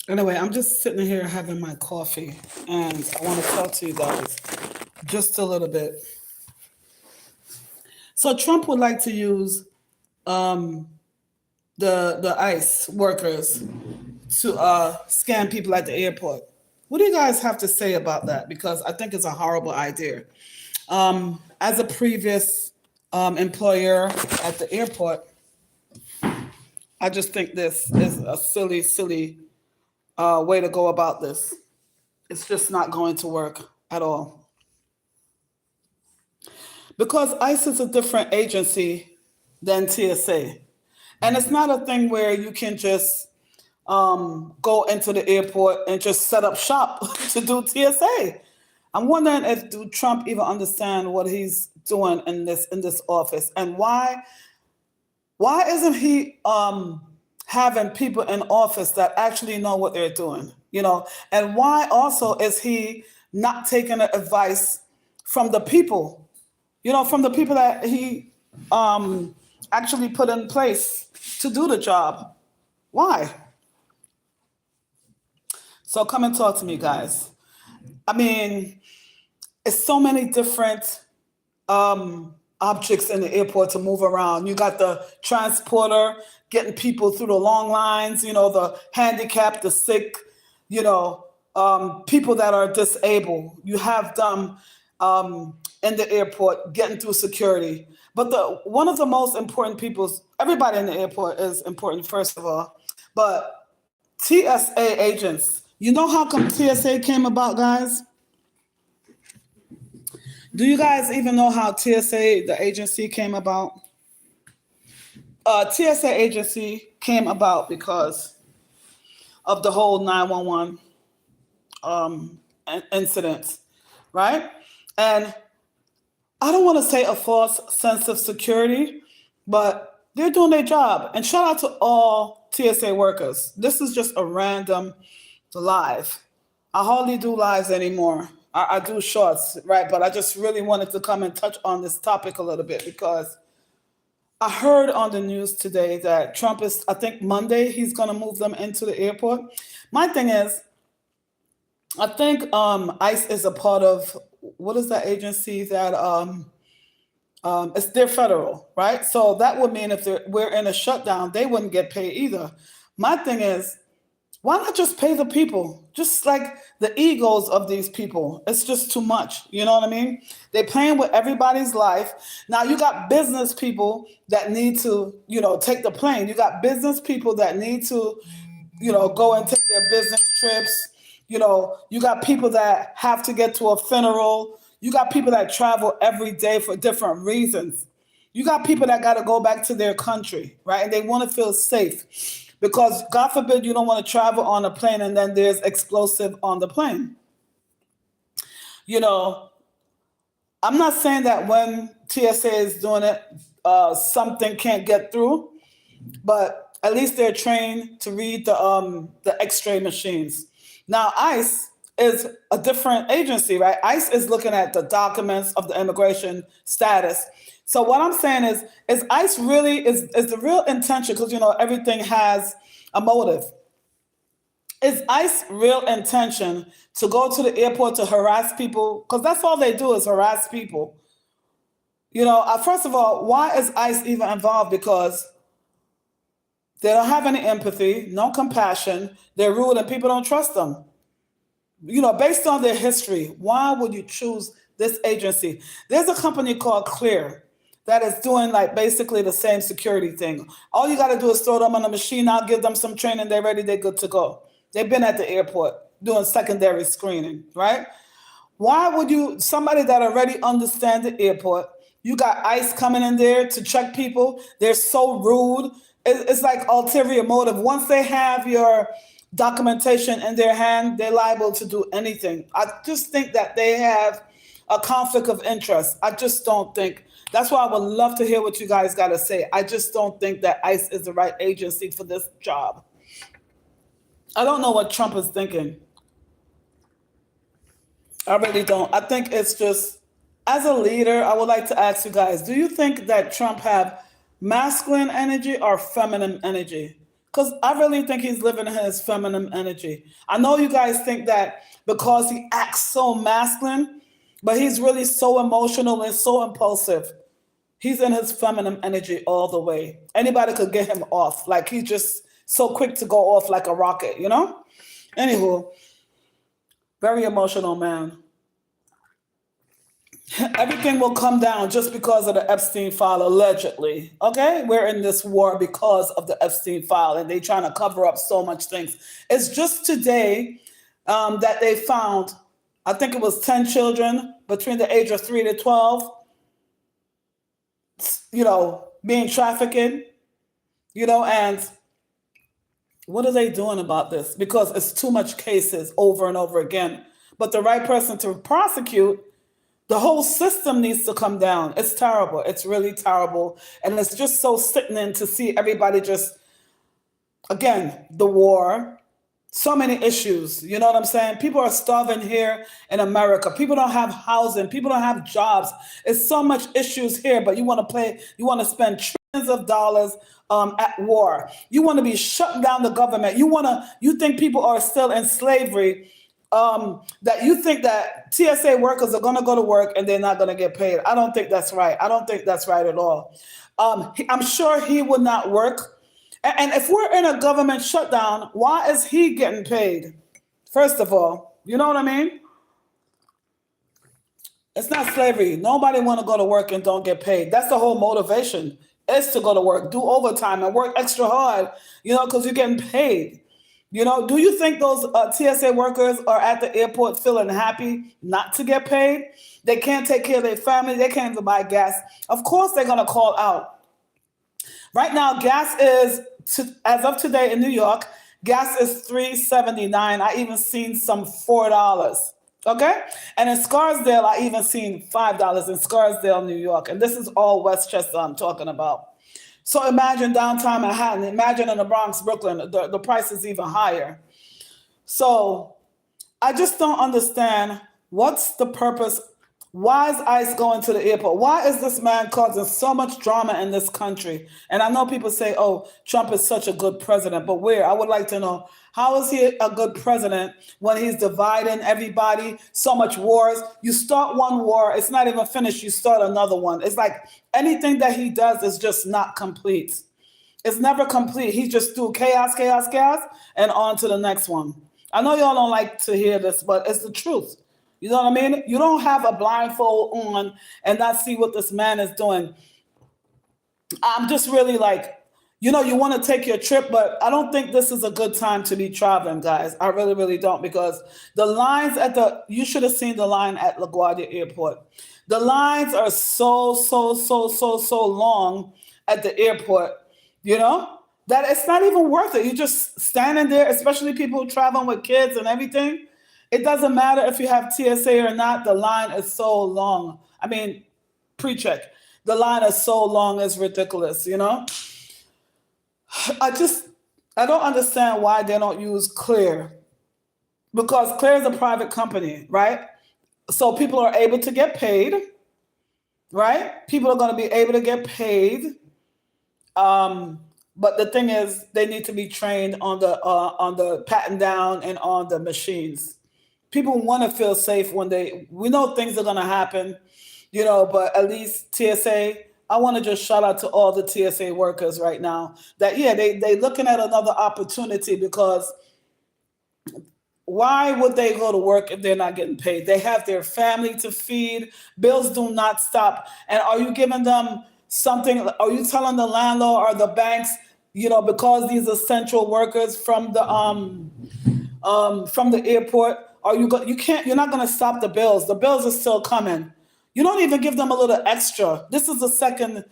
Anyway, I'm just sitting here having my coffee, and I want to talk to you guys just a little bit. So Trump would like to use the ICE workers to scan people at the airport. What do you guys have to say about that? Because I think it's a horrible idea. As a previous employer at the airport, I just think this is a silly, silly way to go about this. It's just not going to work at all. Because ICE is a different agency than TSA. And it's not a thing where you can just go into the airport and just set up shop to do TSA. I'm wondering if do Trump even understand what he's doing in this office, and why isn't he having people in office that actually know what they're doing, and why also is he not taking the advice from the people, from the people that he actually put in place to do the job? Why? So come and talk to me, guys. I mean, it's so many different objects in the airport to move around. You got the transporter getting people through the long lines, the handicapped, the sick, people that are disabled. You have them in the airport getting through security. But one of the most important people's, everybody in the airport is important, first of all, but TSA agents. You know how come TSA came about, guys? Do you guys even know how TSA, the agency, came about? TSA agency came about because of the whole 911 incident, right? And I don't want to say a false sense of security, but they're doing their job. And shout out to all TSA workers. This is just a random live. I hardly do lives anymore. I do shorts, right? But I just really wanted to come and touch on this topic a little bit because I heard on the news today that Trump is, I think Monday, he's going to move them into the airport. My thing is, I think ICE is a part of, what is that agency that, they're federal, right? So that would mean if we're in a shutdown, they wouldn't get paid either. My thing is, why not just pay the people? Just like the egos of these people. It's just too much. You know what I mean? They're playing with everybody's life. Now you got business people that need to, take the plane. You got business people that need to, go and take their business trips. You got people that have to get to a funeral. You got people that travel every day for different reasons. You got people that got to go back to their country, right? And they want to feel safe. Because God forbid you don't want to travel on a plane and then there's explosive on the plane. You know, I'm not saying that when TSA is doing it, something can't get through, but at least they're trained to read the X-ray machines. Now, ICE is a different agency, right? ICE is looking at the documents of the immigration status. So what I'm saying is ICE really is the real intention, because everything has a motive. Is ICE real intention to go to the airport to harass people? Because that's all they do is harass people. First of all, why is ICE even involved? Because they don't have any empathy, no compassion. They're rude and people don't trust them. Based on their history, why would you choose this agency? There's a company called Clear that is doing like basically the same security thing. All you got to do is throw them on a machine out, give them some training, they're ready, they're good to go. They've been at the airport doing secondary screening, right? Why would somebody that already understands the airport, you got ICE coming in there to check people, they're so rude. It's like ulterior motive. Once they have your documentation in their hand, they're liable to do anything. I just think that they have a conflict of interest. I just don't think. That's why I would love to hear what you guys got to say. I just don't think that ICE is the right agency for this job. I don't know what Trump is thinking. I really don't. I think it's just, as a leader, I would like to ask you guys, do you think that Trump have masculine energy or feminine energy? Because I really think he's living in his feminine energy. I know you guys think that because he acts so masculine, but he's really so emotional and so impulsive. He's in his feminine energy all the way. Anybody could get him off. Like he's just so quick to go off like a rocket, you know? Anywho, very emotional man. Everything will come down just because of the Epstein file, allegedly. Okay? We're in this war because of the Epstein file, and they trying to cover up so much things. It's just today that they found, I think it was 10 children between the age of 3 to 12, being trafficked, and what are they doing about this? Because it's too much cases over and over again. But the right person to prosecute, the whole system needs to come down. It's terrible. It's really terrible. And it's just so sickening to see everybody just, again, the war, so many issues. You know what I'm saying? People are starving here in America. People don't have housing. People don't have jobs. It's so much issues here, but you want to spend trillions of dollars at war. You want to be shutting down the government. You think people are still in slavery. That you think that TSA workers are going to go to work and they're not going to get paid. I don't think that's right. I don't think that's right at all. I'm sure he would not work. And if we're in a government shutdown, why is he getting paid? First of all, you know what I mean? It's not slavery. Nobody want to go to work and don't get paid. That's the whole motivation, is to go to work, do overtime and work extra hard, because you're getting paid. Do you think those TSA workers are at the airport feeling happy not to get paid? They can't take care of their family. They can't even buy gas. Of course, they're going to call out. Right now, gas is, as of today in New York, gas is $3.79. I even seen some $4. Okay? And in Scarsdale, I even seen $5 in Scarsdale, New York. And this is all Westchester I'm talking about. So imagine downtown Manhattan, imagine in the Bronx, Brooklyn, the price is even higher. So I just don't understand what's the purpose. Why is ICE going to the airport? Why is this man causing so much drama in this country? And I know people say, oh, Trump is such a good president, but where? I would like to know, how is he a good president when he's dividing everybody, so much wars? You start one war, it's not even finished, you start another one. It's like anything that he does is just not complete. It's never complete. He just do chaos, chaos, chaos, and on to the next one. I know y'all don't like to hear this, but it's the truth. You know what I mean? You don't have a blindfold on and not see what this man is doing. I'm just really like, you want to take your trip, but I don't think this is a good time to be traveling, guys. I really, really don't, because the lines you should have seen the line at LaGuardia Airport. The lines are so, so, so, so, so long at the airport, that it's not even worth it. You're just standing there, especially people traveling with kids and everything. It doesn't matter if you have TSA or not. The line is so long. I mean, pre-check. The line is so long, it's ridiculous, I don't understand why they don't use Clear, because Clear is a private company, right? So people are able to get paid, right? People are going to be able to get paid. But the thing is, they need to be trained on the patent down and on the machines. People want to feel safe when we know things are going to happen, but at least TSA, I want to just shout out to all the TSA workers right now that, they looking at another opportunity, because why would they go to work if they're not getting paid? They have their family to feed. Bills do not stop. And are you giving them something? Are you telling the landlord or the banks, because these essential workers from the airport, you're not going to stop the bills. The bills are still coming. You don't even give them a little extra. This is the second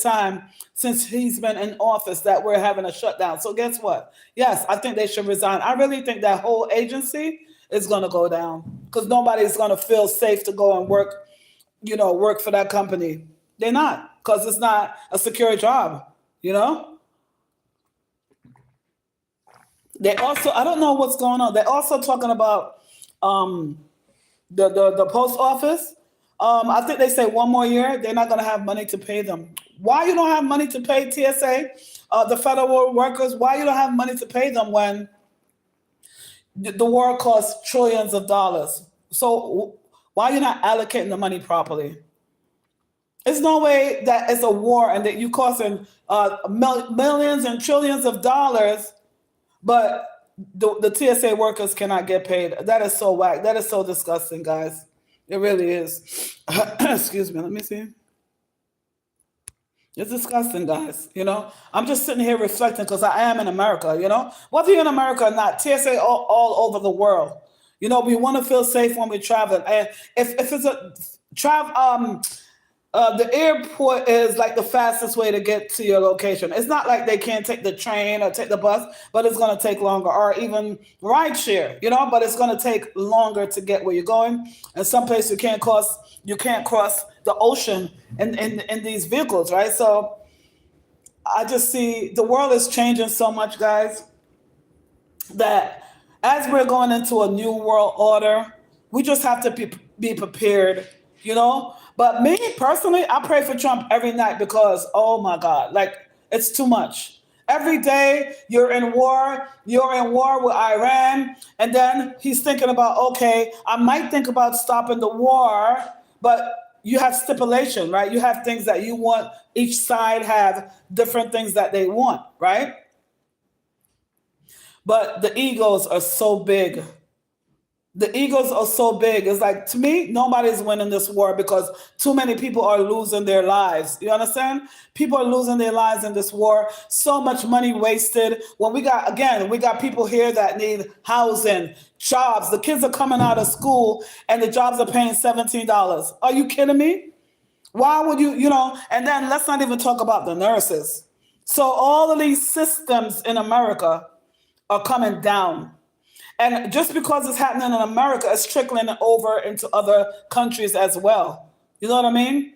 time since he's been in office that we're having a shutdown. So guess what? Yes, I think they should resign. I really think that whole agency is going to go down, because nobody's going to feel safe to go and work for that company. They're not, because it's not a secure job, They also, I don't know what's going on. They're also talking about the post office. I think they say 1 more year, they're not going to have money to pay them. Why you don't have money to pay TSA, the federal workers? Why you don't have money to pay them when the war costs trillions of dollars? So why you not allocating the money properly? There's no way that it's a war and that you costing millions and trillions of dollars, but the TSA workers cannot get paid. That is so whack. That is so disgusting, guys. It really is. Excuse me. Let me see. It's disgusting, guys. I'm just sitting here reflecting because I am in America. Whether you're in America or not, TSA all over the world. We want to feel safe when we travel. And if it's a travel, the airport is like the fastest way to get to your location. It's not like they can't take the train or take the bus, but it's going to take longer, or even ride share, but it's going to take longer to get where you're going. And some places you can't cross the ocean in these vehicles, right? So I just see the world is changing so much, guys, that as we're going into a new world order, we just have to be prepared, But me personally, I pray for Trump every night because, oh my God, like it's too much. Every day you're in war with Iran, and then he's thinking about, okay, I might think about stopping the war, but you have stipulation, right? You have things that you want. Each side have different things that they want, right? But the egos are so big. The egos are so big. It's like, to me, nobody's winning this war because too many people are losing their lives. You understand? People are losing their lives in this war. So much money wasted. When we got people here that need housing, jobs. The kids are coming out of school and the jobs are paying $17. Are you kidding me? Why would you, and then let's not even talk about the nurses. So all of these systems in America are coming down. And just because it's happening in America, it's trickling over into other countries as well. You know what I mean?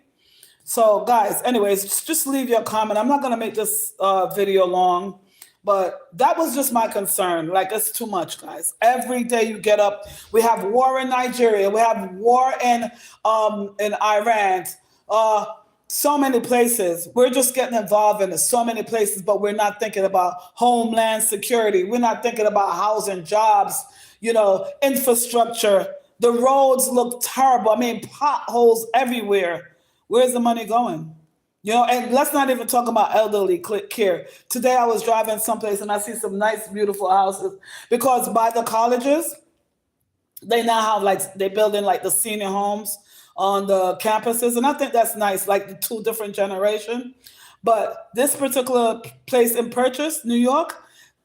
So, guys, anyways, just leave your comment. I'm not going to make this video long, but that was just my concern. Like, it's too much, guys. Every day you get up, we have war in Nigeria. We have war in Iran. So many places. We're just getting involved in so many places, but we're not thinking about homeland security. We're not thinking about housing, jobs, infrastructure. The roads look terrible. I mean, potholes everywhere. Where's the money going? And let's not even talk about elderly care. Today I was driving someplace and I see some nice, beautiful houses because by the colleges, they now have they're building the senior homes on the campuses. And I think that's nice, like the two different generation. But this particular place in Purchase, New York,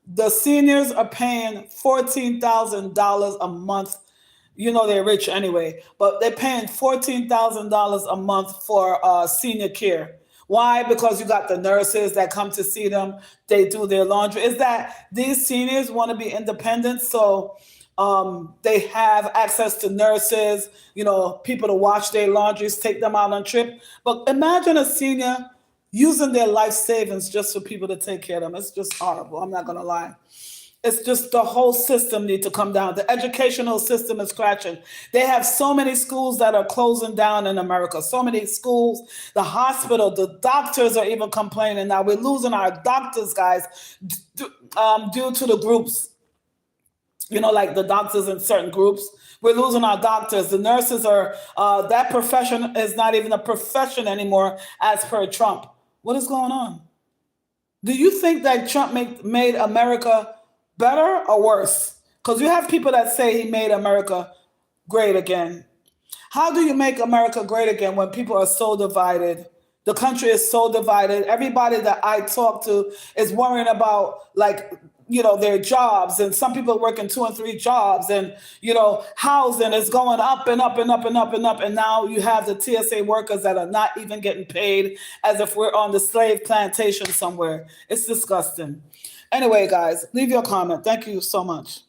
the seniors are paying $14,000 a month. They're rich anyway, but they're paying $14,000 a month for senior care. Why? Because you got the nurses that come to see them. They do their laundry. Is that these seniors want to be independent? So they have access to nurses, people to wash their laundries, take them out on trip. But imagine a senior using their life savings just for people to take care of them. It's just horrible. I'm not going to lie. It's just the whole system needs to come down. The educational system is crashing. They have so many schools that are closing down in America. So many schools, the hospital, the doctors are even complaining now. We're losing our doctors, guys, due to the groups. Like the doctors in certain groups. We're losing our doctors. The nurses are, that profession is not even a profession anymore as per Trump. What is going on? Do you think that Trump made America better or worse? Because you have people that say he made America great again. How do you make America great again when people are so divided? The country is so divided. Everybody that I talk to is worrying about their jobs, and some people are working 2 and 3 jobs, and housing is going up and up and up and up and up, and now you have the TSA workers that are not even getting paid as if we're on the slave plantation somewhere. It's disgusting. Anyway, guys, leave your comment. Thank you so much.